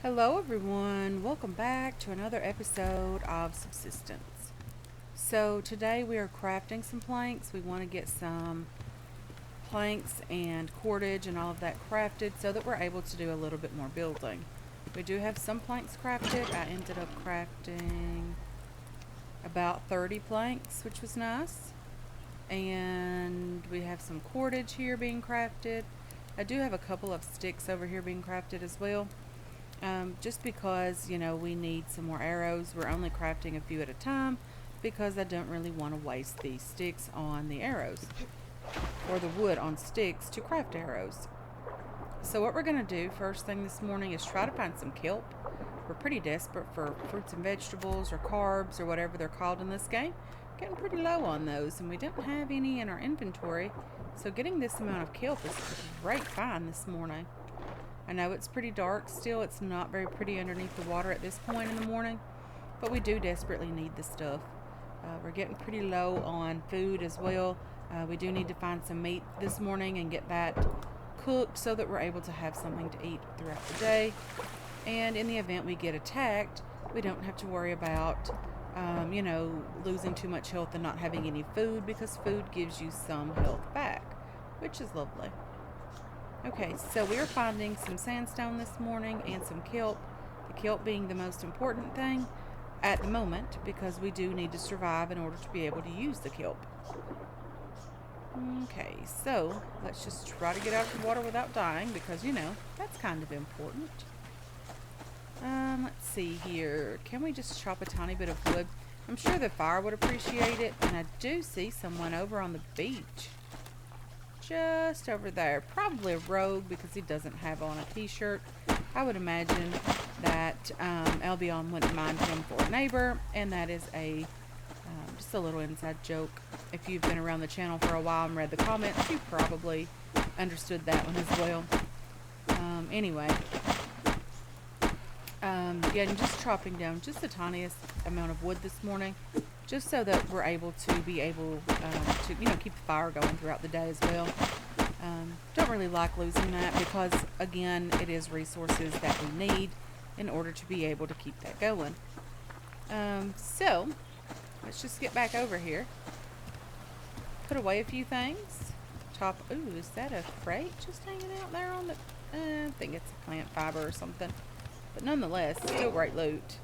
Hello, everyone. Welcome back to another episode of Subsistence. So, today we are crafting some planks. We want to get some planks and cordage and all of that crafted so that we're able to do a little bit more building. We do have some planks crafted. I ended up crafting about 30 planks, which was nice. And we have some cordage here being crafted. I do have a couple of sticks over here being crafted as well. Just because, we need some more arrows. We're only crafting a few at a time because I don't really want to waste the sticks on the arrows or the wood on sticks to craft arrows. So what we're going to do first thing this morning is try to find some kelp. We're pretty desperate for fruits and vegetables or carbs or whatever they're called in this game. Getting pretty low on those, and we don't have any in our inventory. So getting this amount of kelp is a great find this morning. I know it's pretty dark still. It's not very pretty underneath the water at this point in the morning, but we do desperately need the stuff. We're getting pretty low on food as well. We do need to find some meat this morning and get that cooked so that we're able to have something to eat throughout the day. And in the event we get attacked, we don't have to worry about, losing too much health and not having any food, because food gives you some health back, which is lovely. Okay, so we are finding some sandstone this morning and some kelp. The kelp being the most important thing at the moment because we do need to survive in order to be able to use the kelp. Okay, so let's just try to get out of the water without dying because, that's kind of important. Let's see here. Can we just chop a tiny bit of wood? I'm sure the fire would appreciate it, and I do see someone over on the beach. Just over there. Probably a rogue because he doesn't have on a t-shirt. I would imagine that Albion wouldn't mind him for a neighbor, and that is just a little inside joke. If you've been around the channel for a while and read the comments, you probably understood that one as well. Anyway, again, just chopping down just the tiniest amount of wood this morning, just so that we're able to keep the fire going throughout the day as well. Don't really like losing that because, again, it is resources that we need in order to be able to keep that going. So, let's just get back over here. Put away a few things. Ooh, is that a crate just hanging out there on the... I think it's a plant fiber or something. But nonetheless, still great loot.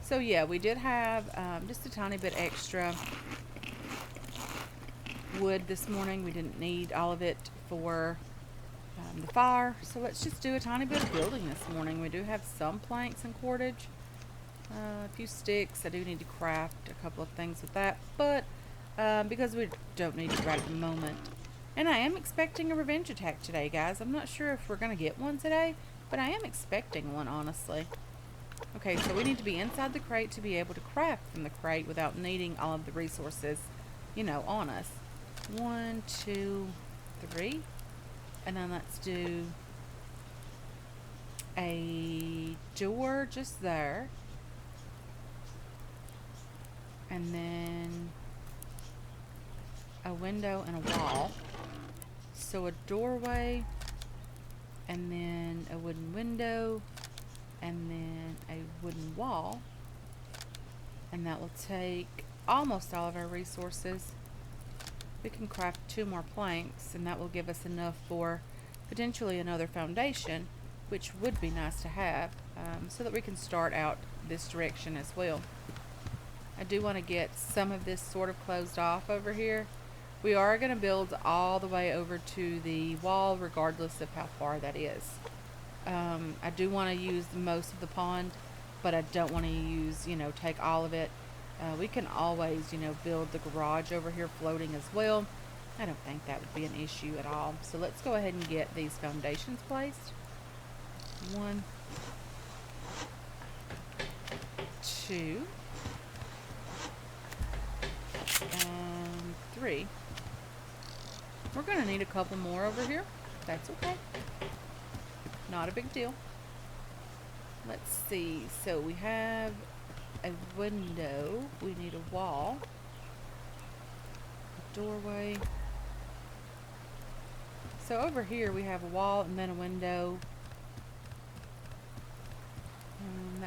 So yeah, we did have just a tiny bit extra wood this morning. We didn't need all of it for the fire. So let's just do a tiny bit of building this morning. We do have some planks and cordage. A few sticks. I do need to craft a couple of things with that. But because we don't need it right at the moment. And I am expecting a revenge attack today, guys. I'm not sure if we're going to get one today, but I am expecting one, honestly. Okay, so we need to be inside the crate to be able to craft from the crate without needing all of the resources, on us. 1, 2, 3. And then let's do a door just there. And then a window and a wall. So a doorway, and then a wooden window, and then a wooden wall, and that will take almost all of our resources. We can craft 2 more planks, and that will give us enough for potentially another foundation, which would be nice to have, so that we can start out this direction as well. I do want to get some of this sort of closed off over here. We are going to build all the way over to the wall regardless of how far that is. I do want to use most of the pond, but I don't want to use, take all of it. We can always, build the garage over here floating as well. I don't think that would be an issue at all. So let's go ahead and get these foundations placed. 1, 2, and 3. We're going to need a couple more over here. That's okay. Not a big deal. Let's see. So we have a window. We need a wall. A doorway. So over here we have a wall and then a window.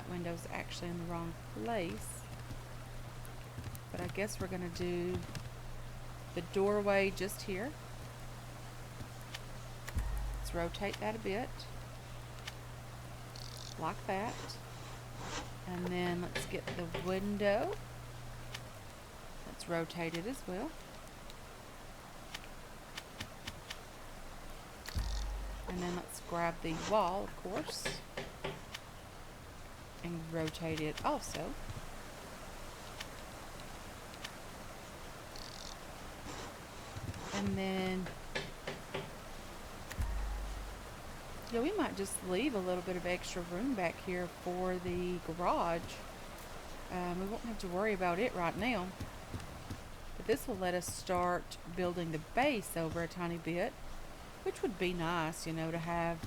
that window's actually in the wrong place. But I guess we're going to do the doorway just here. Let's rotate that a bit. Like that. And then let's get the window. Let's rotate it as well. And then let's grab the wall, of course, and rotate it also. And then, yeah, we might just leave a little bit of extra room back here for the garage. We won't have to worry about it right now. But this will let us start building the base over a tiny bit, which would be nice, you know, to have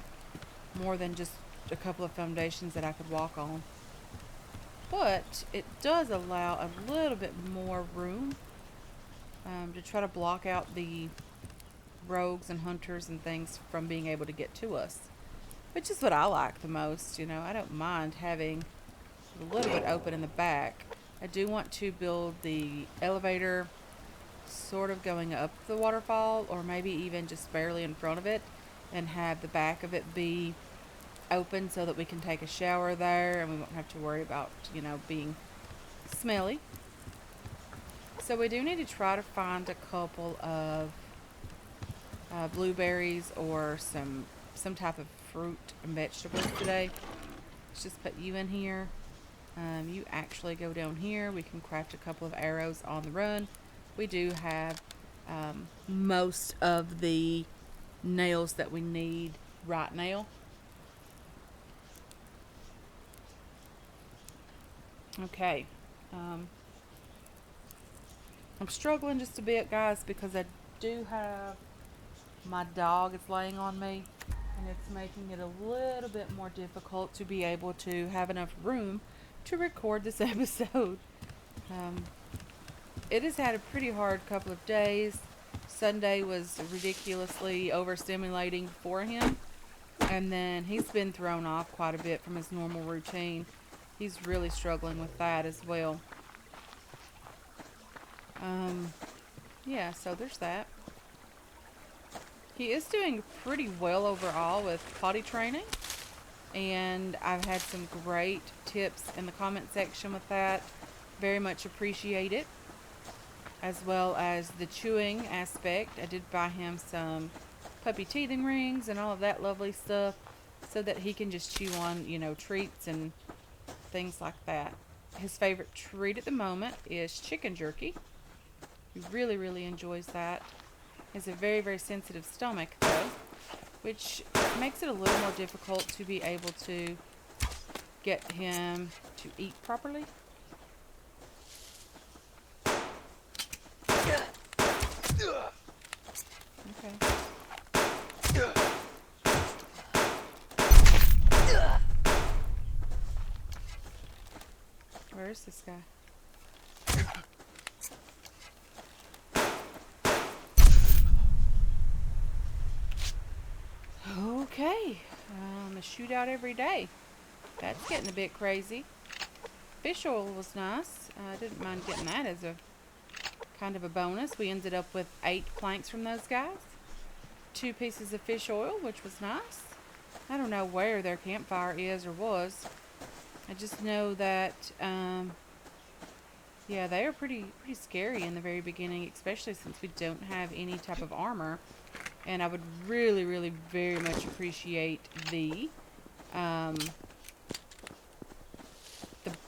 more than just a couple of foundations that I could walk on. But it does allow a little bit more room to try to block out the rogues and hunters and things from being able to get to us, which is what I like the most. You know, I don't mind having a little bit open in the back. I do want to build the elevator sort of going up the waterfall, or maybe even just barely in front of it, and have the back of it be open so that we can take a shower there and we won't have to worry about, you know, being smelly. So we do need to try to find a couple of blueberries or some type of fruit and vegetables today. Let's just put you in here. You actually go down here. We can craft a couple of arrows on the run. We do have most of the nails that we need right now. Okay. I'm struggling just a bit, guys, because I do have my dog is laying on me, and it's making it a little bit more difficult to be able to have enough room to record this episode. It has had a pretty hard couple of days. Sunday was ridiculously overstimulating for him, and then he's been thrown off quite a bit from his normal routine. He's really struggling with that as well. Yeah, so there's that. He is doing pretty well overall with potty training, and I've had some great tips in the comment section with that. Very much appreciate it, as well as the chewing aspect. I did buy him some puppy teething rings and all of that lovely stuff so that he can just chew on, you know, treats and things like that. His favorite treat at the moment is chicken jerky. He really, really enjoys that. He has a very, very sensitive stomach, though, which makes it a little more difficult to be able to get him to eat properly. Okay. Where is this guy? Okay, a shootout every day. That's getting a bit crazy. Fish oil was nice. I didn't mind getting that as a kind of a bonus. We ended up with 8 planks from those guys. 2 pieces of fish oil, which was nice. I don't know where their campfire is or was. I just know that, yeah, they are pretty scary in the very beginning, especially since we don't have any type of armor. And I would really, really very much appreciate the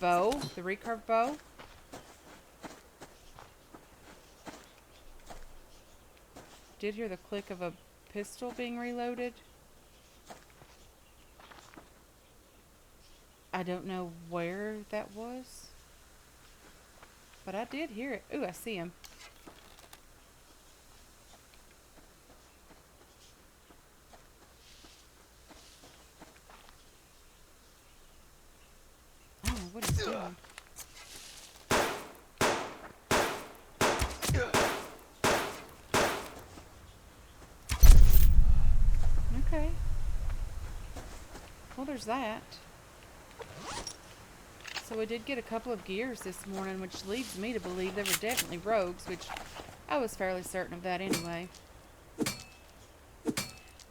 bow, the recurve bow. Did hear the click of a pistol being reloaded. I don't know where that was, but I did hear it. Ooh, I see him. I don't know what he's doing. Okay. Well, there's that. So we did get a couple of gears this morning, which leads me to believe they were definitely rogues, which I was fairly certain of that anyway.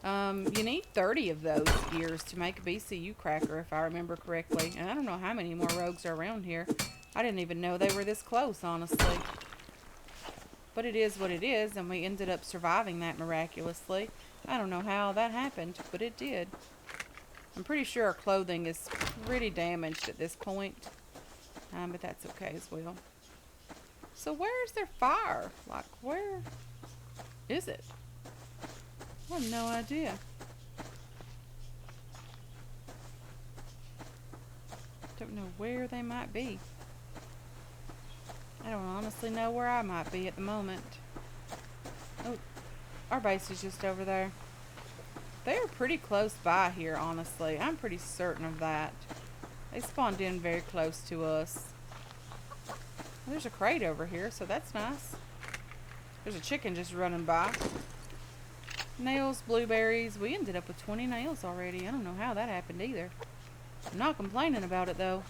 You need 30 of those gears to make a BCU cracker, if I remember correctly. And I don't know how many more rogues are around here. I didn't even know they were this close, honestly. But it is what it is, and we ended up surviving that miraculously. I don't know how that happened, but it did. I'm pretty sure our clothing is pretty damaged at this point. But that's okay as well. So where's their fire? Like, where is it? I have no idea. Don't know where they might be. I don't honestly know where I might be at the moment. Oh, our base is just over there. They are pretty close by here, honestly. I'm pretty certain of that. They spawned in very close to us. There's a crate over here, so that's nice. There's a chicken just running by. Nails, blueberries. We ended up with 20 nails already. I don't know how that happened either. I'm not complaining about it, though.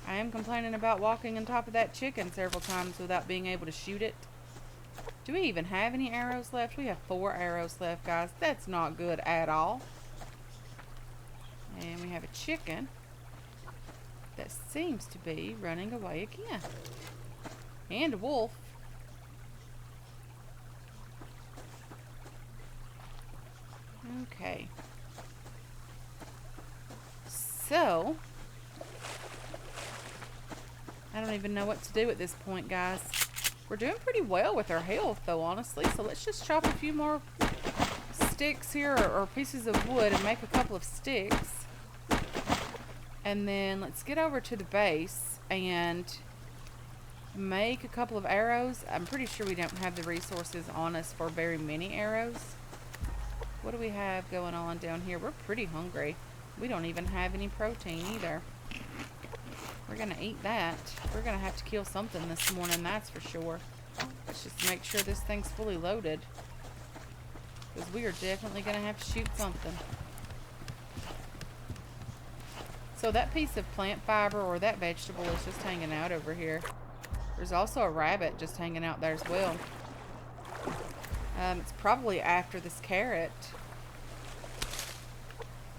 I am complaining about walking on top of that chicken several times without being able to shoot it. Do we even have any arrows left? We have 4 arrows left, guys. That's not good at all. And we have a chicken that seems to be running away again. And a wolf. Okay. So, I don't even know what to do at this point, guys. We're doing pretty well with our health, though, honestly. So let's just chop a few more sticks here, or pieces of wood, and make a couple of sticks. And then let's get over to the base and make a couple of arrows. I'm pretty sure we don't have the resources on us for very many arrows. What do we have going on down here? We're pretty hungry. We don't even have any protein either. We're going to eat that. We're going to have to kill something this morning, that's for sure. Let's just make sure this thing's fully loaded, because we are definitely going to have to shoot something. So that piece of plant fiber, or that vegetable, is just hanging out over here. There's also a rabbit just hanging out there as well. It's probably after this carrot.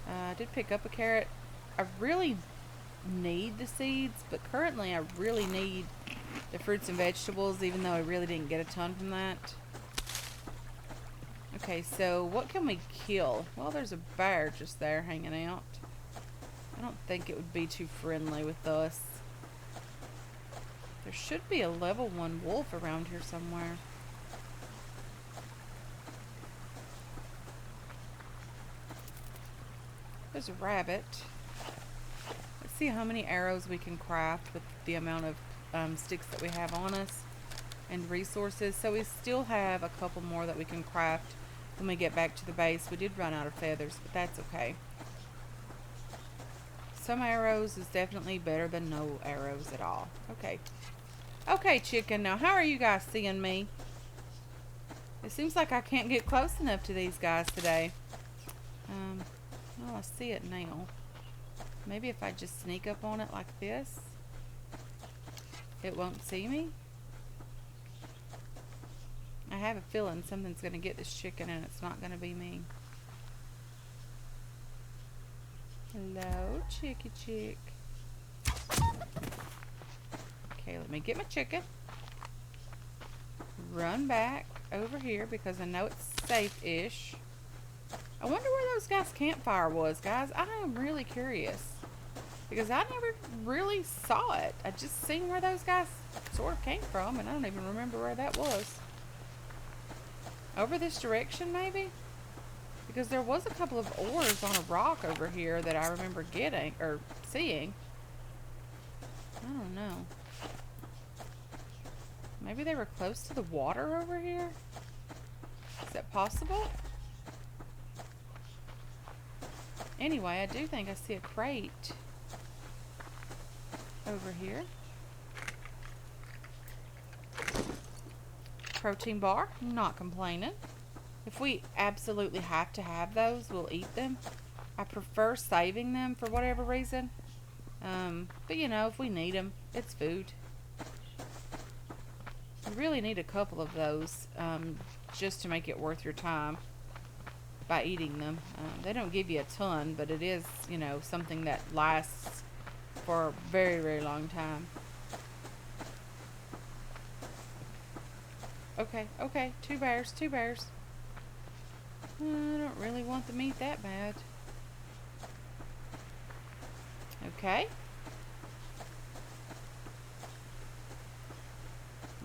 I did pick up a carrot. I really need the seeds, but currently I really need the fruits and vegetables, even though I really didn't get a ton from that. Okay, so what can we kill? Well, there's a bear just there hanging out. I don't think it would be too friendly with us. There should be a level 1 wolf around here somewhere. There's a rabbit. Let's see how many arrows we can craft with the amount of sticks that we have on us and resources. So we still have a couple more that we can craft when we get back to the base. We did run out of feathers, but that's okay. Some arrows is definitely better than no arrows at all. Okay. Okay, chicken. Now, how are you guys seeing me? It seems like I can't get close enough to these guys today. Well, I see it now. Maybe if I just sneak up on it like this, it won't see me. I have a feeling something's going to get this chicken and it's not going to be me. Hello, chicky chick. Okay, let me get my chicken. Run back over here because I know it's safe-ish. I wonder where those guys' campfire was, guys. I am really curious, because I never really saw it. I just seen where those guys sort of came from, and I don't even remember where that was. Over this direction, maybe? Because there was a couple of ores on a rock over here that I remember getting, or seeing. I don't know. Maybe they were close to the water over here? Is that possible? Anyway, I do think I see a crate over here. Protein bar, not complaining. If we absolutely have to have those, we'll eat them. I prefer saving them for whatever reason. But you know, if we need them, it's food. You really need a couple of those just to make it worth your time by eating them. They don't give you a ton, but it is, you know, something that lasts for a very, very long time. Okay, okay, two bears, two bears. I don't really want the meat that bad. Okay.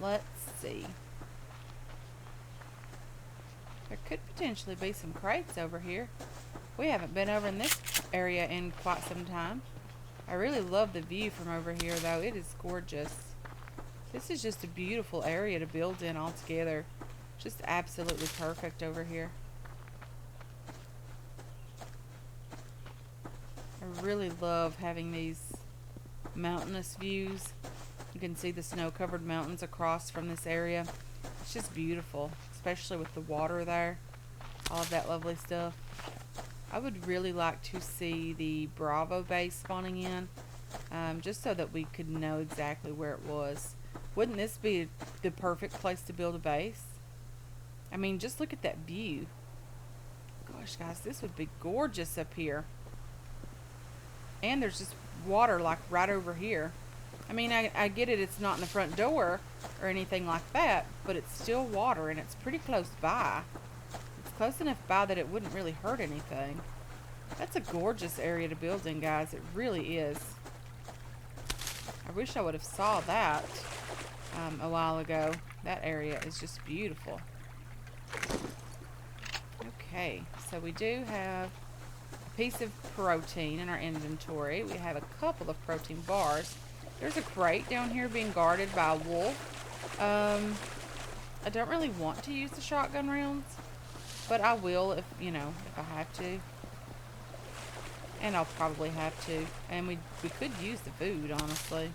Let's see. There could potentially be some crates over here. We haven't been over in this area in quite some time. I really love the view from over here, though. It is gorgeous. This is just a beautiful area to build in altogether. Just absolutely perfect over here. I really love having these mountainous views. You can see the snow-covered mountains across from this area. It's just beautiful, especially with the water there. All of that lovely stuff. I would really like to see the Bravo base spawning in, just so that we could know exactly where it was. Wouldn't this be the perfect place to build a base? I mean, just look at that view. Gosh, guys, this would be gorgeous up here. And there's just water like right over here. I mean, I get it, it's not in the front door or anything like that, but it's still water and it's pretty close by. It's close enough by that it wouldn't really hurt anything. That's a gorgeous area to build in, guys. It really is. I wish I would have saw that a while ago. That area is just beautiful. Okay, so we do have a piece of protein in our inventory. We have a couple of protein bars. There's a crate down here being guarded by a wolf. I don't really want to use the shotgun rounds, but I will if, you know, if I have to. And I'll probably have to. And we could use the food, honestly.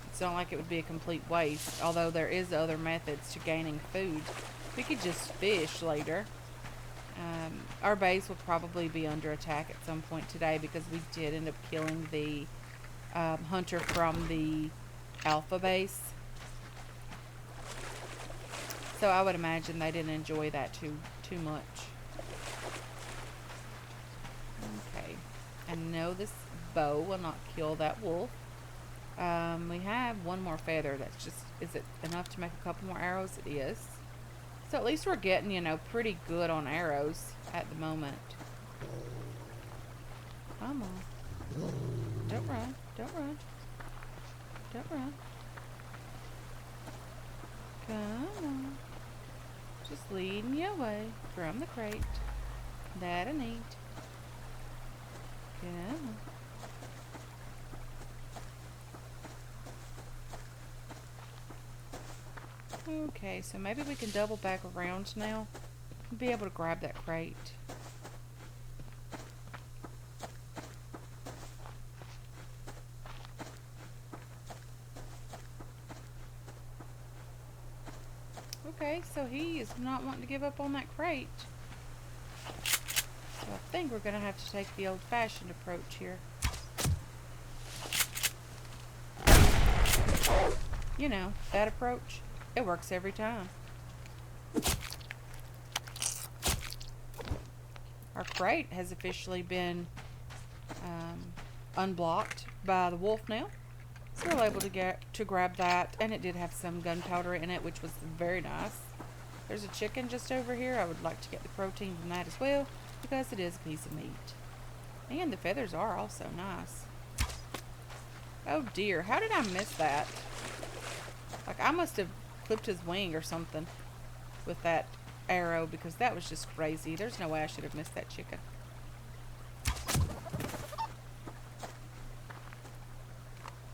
It's not like it would be a complete waste, although there is other methods to gaining food. We could just fish later. Our base will probably be under attack at some point today because we did end up killing the hunter from the alpha base. So I would imagine they didn't enjoy that too much. Okay. I know this bow will not kill that wolf. We have one more feather. That's just, is it enough to make a couple more arrows? It is. So at least we're getting, you know, pretty good on arrows at the moment. Come on. Don't run. Don't run. Don't run. Come on. Just leading you away from the crate that I need. Come on. Okay, so maybe we can double back around now and be able to grab that crate. Okay, so he is not wanting to give up on that crate. So I think we're going to have to take the old-fashioned approach here. You know, that approach. It works every time. Our crate has officially been unblocked by the wolf now. So we're able to grab that, and it did have some gunpowder in it, which was very nice. There's a chicken just over here. I would like to get the protein from that as well, because it is a piece of meat. And the feathers are also nice. Oh dear, how did I miss that? Like, I must have clipped his wing or something with that arrow, because that was just crazy. There's no way I should have missed that chicken.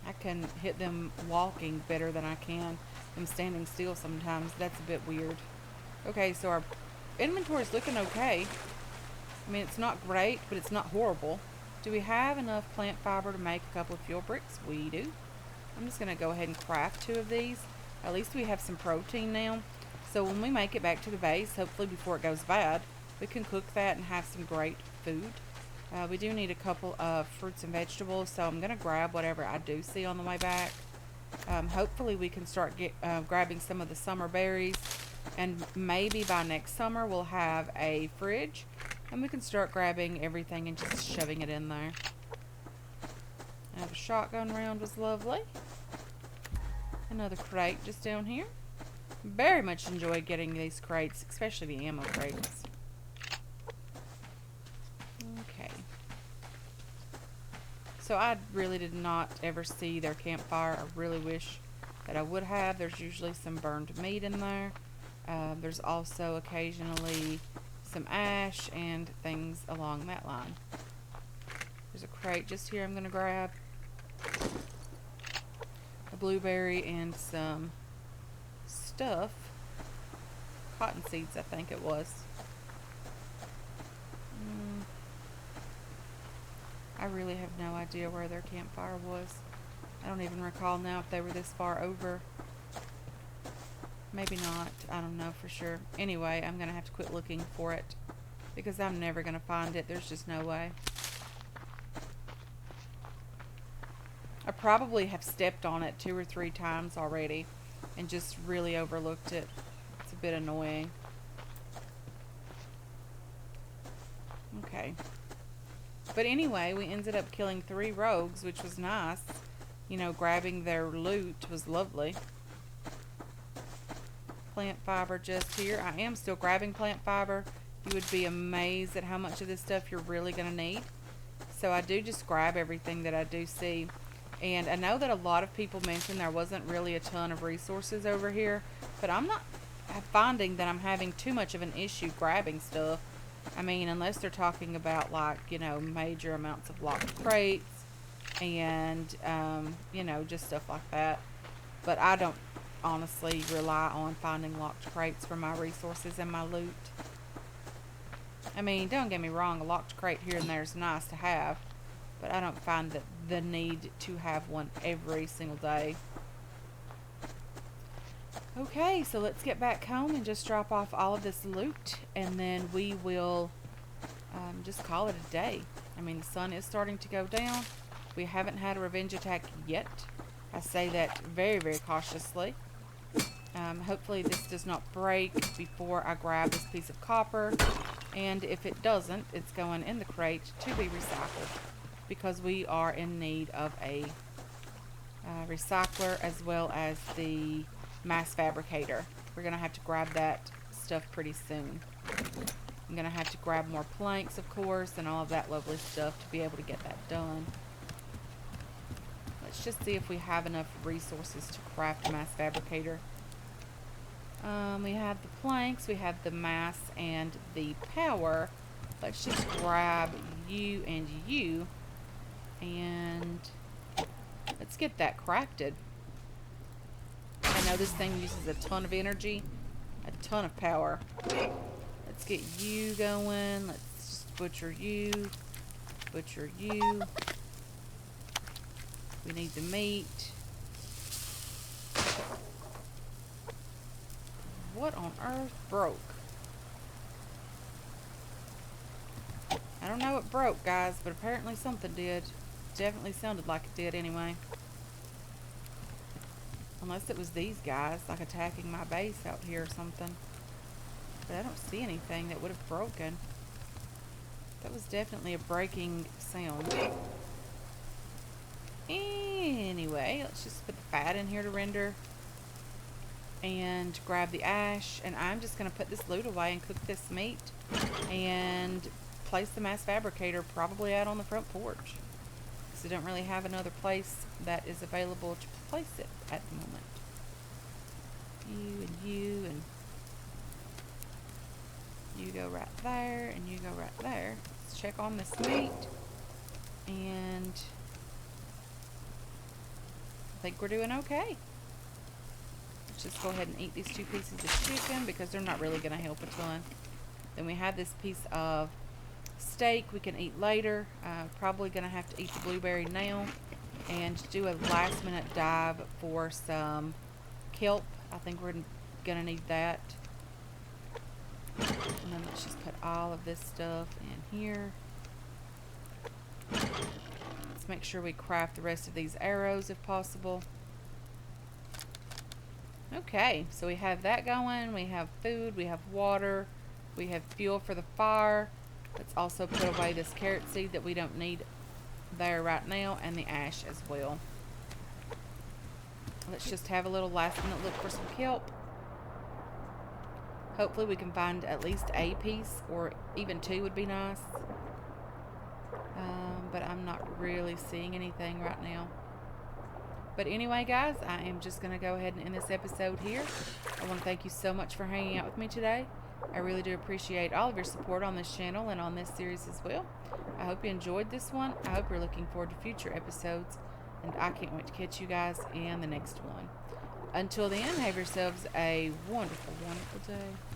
I can hit them walking better than I can them standing still sometimes. That's a bit weird. Okay, so our inventory is looking okay. I mean, it's not great, but it's not horrible. Do we have enough plant fiber to make a couple of fuel bricks? We do. I'm just going to go ahead and craft 2 of these. At least we have some protein now. So when we make it back to the base, hopefully before it goes bad, we can cook that and have some great food. We do need a couple of fruits and vegetables, so I'm going to grab whatever I do see on the way back. Hopefully we can start grabbing some of the summer berries, and maybe by next summer we'll have a fridge and we can start grabbing everything and just shoving it in there. The shotgun round was lovely. Another crate just down here. Very much enjoy getting these crates, especially the ammo crates. Okay. So I really did not ever see their campfire. I really wish that I would have. There's usually some burned meat in there. There's also occasionally some ash and things along that line. There's a crate just here I'm going to grab. A blueberry and some stuff. Cotton seeds, I think it was. I really have no idea where their campfire was. I don't even recall now if they were this far over. Maybe not. I don't know for sure. Anyway, I'm going to have to quit looking for it because I'm never going to find it. There's just no way. I probably have stepped on it 2 or 3 times already and just really overlooked it. It's a bit annoying. Okay. But anyway, we ended up killing 3 rogues, which was nice. You know, grabbing their loot was lovely. Plant fiber just here. I am still grabbing plant fiber. You would be amazed at how much of this stuff you're really going to need. So I do just grab everything that I do see. And I know that a lot of people mentioned there wasn't really a ton of resources over here, but I'm not finding that I'm having too much of an issue grabbing stuff. I mean, unless they're talking about, like, you know, major amounts of locked crates and, you know, just stuff like that. But I don't honestly rely on finding locked crates for my resources and my loot. I mean, don't get me wrong, a locked crate here and there is nice to have, but I don't find that the need to have one every single day. Okay, so let's get back home and just drop off all of this loot, and then we will just call it a day. I mean, the sun is starting to go down. We haven't had a revenge attack yet. I say that very, very cautiously. Hopefully this does not break before I grab this piece of copper, and if it doesn't, it's going in the crate to be recycled because we are in need of a recycler as well as the mass fabricator. We're going to have to grab that stuff pretty soon. I'm going to have to grab more planks, of course, and all of that lovely stuff to be able to get that done. Let's just see if we have enough resources to craft a mass fabricator. We have the planks, we have the mass and the power. Let's just grab you and you, and let's get that crafted. I know this thing uses a ton of energy, a ton of power. Let's get you going. Let's just butcher you. Butcher you. We need the meat. What on earth broke? I don't know what broke, guys, but apparently something did. Definitely sounded like it did anyway. Unless it was these guys, like attacking my base out here or something. But I don't see anything that would have broken. That was definitely a breaking sound. Anyway, let's just put the fat in here to render. And grab the ash. And I'm just going to put this loot away and cook this meat. And place the mass fabricator probably out on the front porch. Because I don't really have another place that is available to place it at the moment. You and you go right there, and you go right there. Let's check on this meat, and I think we're doing okay. Let's just go ahead and eat these 2 pieces of chicken because they're not really going to help a ton. Then we have this piece of steak we can eat later. Probably going to have to eat the blueberry now and do a last minute dive for some kelp. I think we're going to need that. And then let's just put all of this stuff in here. let's make sure we craft the rest of these arrows if possible. Okay, so we have that going. We have food, we have water, we have fuel for the fire. Let's also put away this carrot seed that we don't need there right now, and the ash as well. Let's just have a little last minute look for some kelp. Hopefully we can find at least a piece, or even two would be nice. But I'm not really seeing anything right now. But anyway, guys, I am just going to go ahead and end this episode here. I want to thank you so much for hanging out with me today. I really do appreciate all of your support on this channel and on this series as well. I hope you enjoyed this one. I hope you're looking forward to future episodes, and I can't wait to catch you guys in the next one. Until then, have yourselves a wonderful, wonderful day.